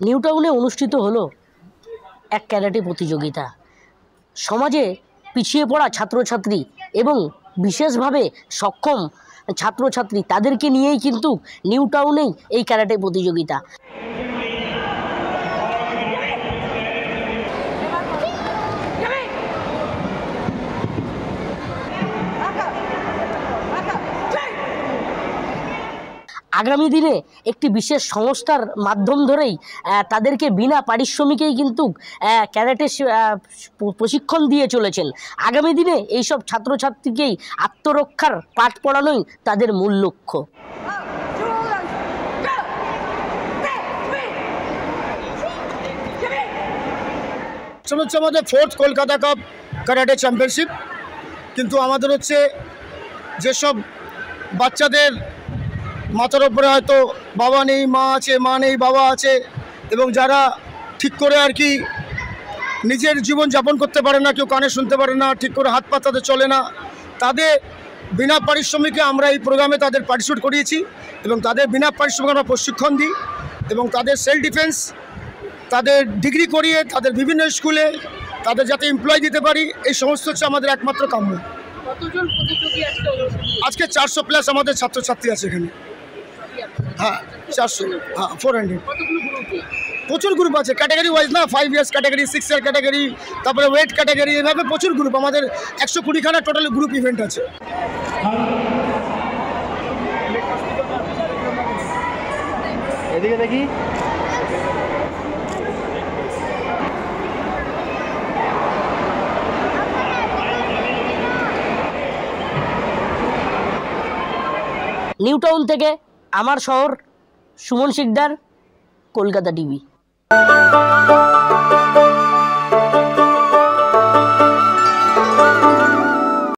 New টাউনে অনুষ্ঠিত হলো এক ক্যারাটে প্রতিযোগিতা। সমাজে পিছিয়ে পড়া ছাত্রছাত্রী এবং বিশেষভাবে সক্ষম ছাত্রছাত্রী তাদেরকে নিয়েই কিন্তু নিউ টাউনেই এই ক্যারাটে প্রতিযোগিতা। আগামী দিনে একটি বিশেষ সংস্থার মাধ্যম ধরেই তাদেরকে বিনা পারিশ্রমিকেই কিন্তু ক্যারাটে প্রশিক্ষণ দিয়ে চলেছেন। আগামী দিনে এইসব ছাত্রছাত্রীকেই আত্মরক্ষার পাঠ পড়ানোই তাদের মূল লক্ষ্য। হচ্ছে আমাদের 4th Kolkata cup karate championship. কিন্তু আমাদের হচ্ছে যেসব বাচ্চাদের মাথার ওপরে হয়তো বাবা নেই, মা আছে, মা নেই, বাবা আছে, এবং যারা ঠিক করে আর কি নিজের জীবন যাপন করতে পারে না, কেউ কানে শুনতে পারে না, ঠিক করে হাত পা তাদের চলে না, তাদের বিনা পারিশ্রমিকে আমরা এই প্রোগ্রামে তাদের পার্টিসিপেট করিয়েছি এবং তাদের বিনা পারিশ্রমিকে আমরা প্রশিক্ষণ দিই এবং তাদের সেলফ ডিফেন্স, তাদের ডিগ্রি করিয়ে তাদের বিভিন্ন স্কুলে তাদের যাতে এমপ্লয় দিতে পারি, এই সমস্ত হচ্ছে আমাদের একমাত্র কাম্য। আজকে 400+ আমাদের ছাত্রছাত্রী আছে এখানে। হ্যাঁ 400, হ্যাঁ 400। প্রচুর গ্রুপ আছে, ক্যাটাগরি ওয়াইজ না, 5 ইয়ার্স ক্যাটাগরি, 6 ইয়ার ক্যাটাগরি, তারপরে ওয়েট ক্যাটাগরি, এভাবে প্রচুর গ্রুপ। আমাদের 120খানা টোটাল গ্রুপ ইভেন্ট আছে। এদিকে দেখি। নিউ টাউন থেকে আমার শহর, সুমন শিকদার, কলকাতা টিভি।